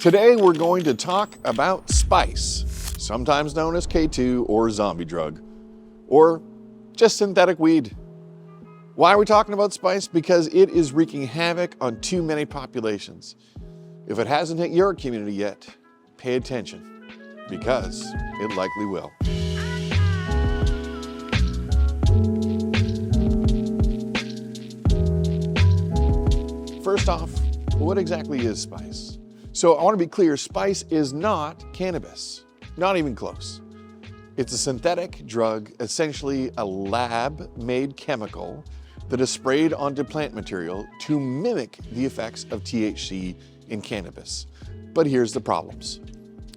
Today we're going to talk about spice, sometimes known as K2 or zombie drug, or just synthetic weed. Why are we talking about spice? Because it is wreaking havoc on too many populations. If it hasn't hit your community yet, pay attention, because it likely will. First off, what exactly is spice? So I want to be clear, spice is not cannabis, not even close. It's a synthetic drug, essentially a lab-made chemical that is sprayed onto plant material to mimic the effects of THC in cannabis. But here's the problems.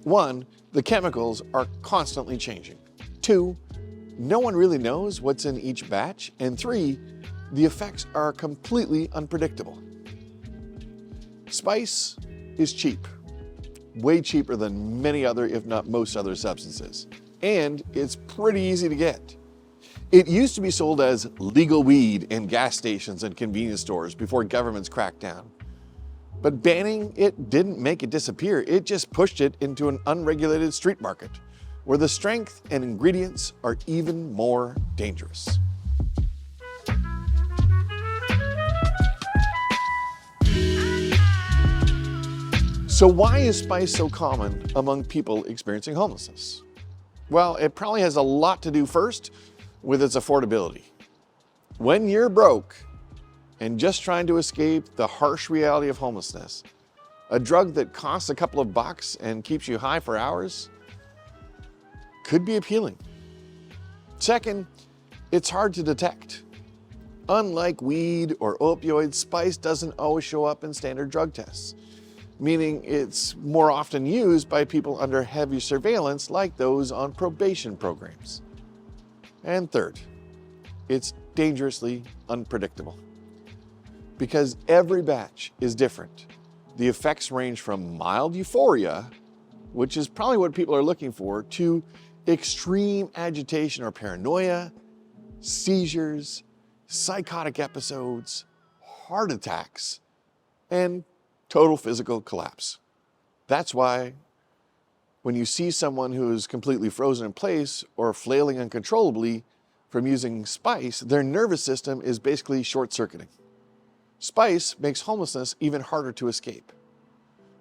1, the chemicals are constantly changing. 2, no one really knows what's in each batch. And 3, the effects are completely unpredictable. Spice is cheap, way cheaper than many other, if not most other substances. And it's pretty easy to get. It used to be sold as legal weed in gas stations and convenience stores before governments cracked down. But banning it didn't make it disappear, it just pushed it into an unregulated street market, where the strength and ingredients are even more dangerous. So why is spice so common among people experiencing homelessness? Well, it probably has a lot to do first with its affordability. When you're broke and just trying to escape the harsh reality of homelessness, a drug that costs a couple of bucks and keeps you high for hours could be appealing. Second, it's hard to detect. Unlike weed or opioids, spice doesn't always show up in standard drug tests, meaning it's more often used by people under heavy surveillance like those on probation programs. And third, it's dangerously unpredictable. Because every batch is different, the effects range from mild euphoria, which is probably what people are looking for, to extreme agitation or paranoia, seizures, psychotic episodes, heart attacks, and total physical collapse. That's why when you see someone who is completely frozen in place or flailing uncontrollably from using spice, their nervous system is basically short-circuiting. Spice makes homelessness even harder to escape.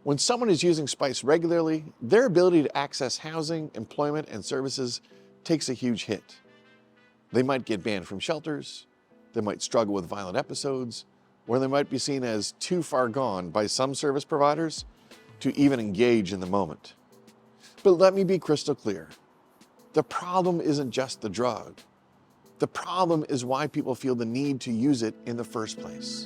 When someone is using spice regularly, their ability to access housing, employment, and services takes a huge hit. They might get banned from shelters, they might struggle with violent episodes, or they might be seen as too far gone by some service providers to even engage in the moment. But let me be crystal clear. The problem isn't just the drug. The problem is why people feel the need to use it in the first place.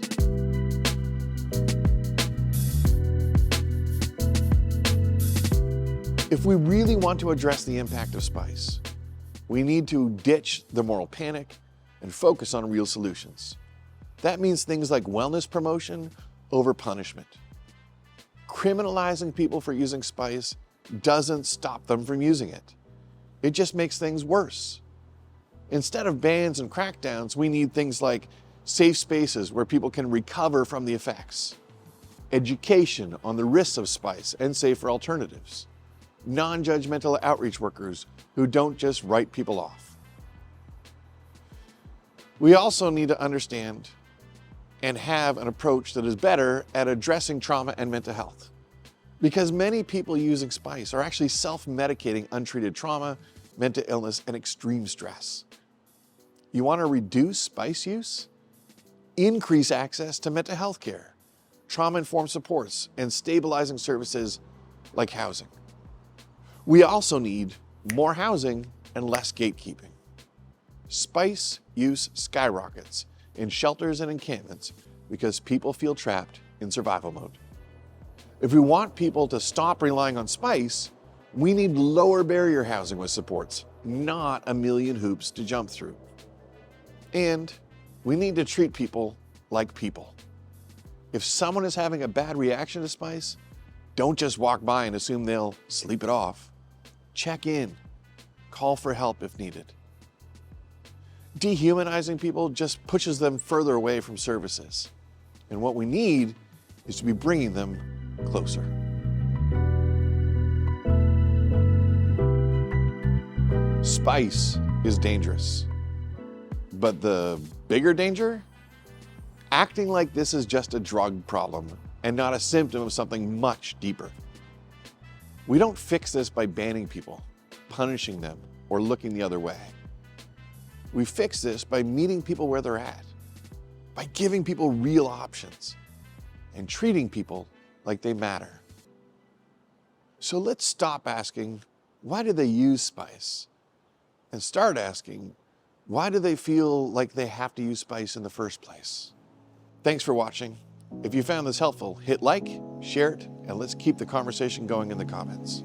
If we really want to address the impact of spice, we need to ditch the moral panic and focus on real solutions. That means things like wellness promotion over punishment. Criminalizing people for using spice doesn't stop them from using it. It just makes things worse. Instead of bans and crackdowns, we need things like safe spaces where people can recover from the effects, education on the risks of spice and safer alternatives, non-judgmental outreach workers who don't just write people off. We also need to understand and have an approach that is better at addressing trauma and mental health. Because many people using spice are actually self-medicating untreated trauma, mental illness, and extreme stress. You want to reduce spice use? Increase access to mental health care, trauma-informed supports, and stabilizing services like housing. We also need more housing and less gatekeeping. Spice use skyrockets in shelters and encampments because people feel trapped in survival mode. If we want people to stop relying on spice, we need lower barrier housing with supports, not a million hoops to jump through. And we need to treat people like people. If someone is having a bad reaction to spice, don't just walk by and assume they'll sleep it off. Check in, call for help if needed. Dehumanizing people just pushes them further away from services. And what we need is to be bringing them closer. Spice is dangerous. But the bigger danger? Acting like this is just a drug problem and not a symptom of something much deeper. We don't fix this by banning people, punishing them, or looking the other way. We fix this by meeting people where they're at, by giving people real options, and treating people like they matter. So let's stop asking, why do they use spice? And start asking, why do they feel like they have to use spice in the first place? Thanks for watching. If you found this helpful, hit like, share it, and let's keep the conversation going in the comments.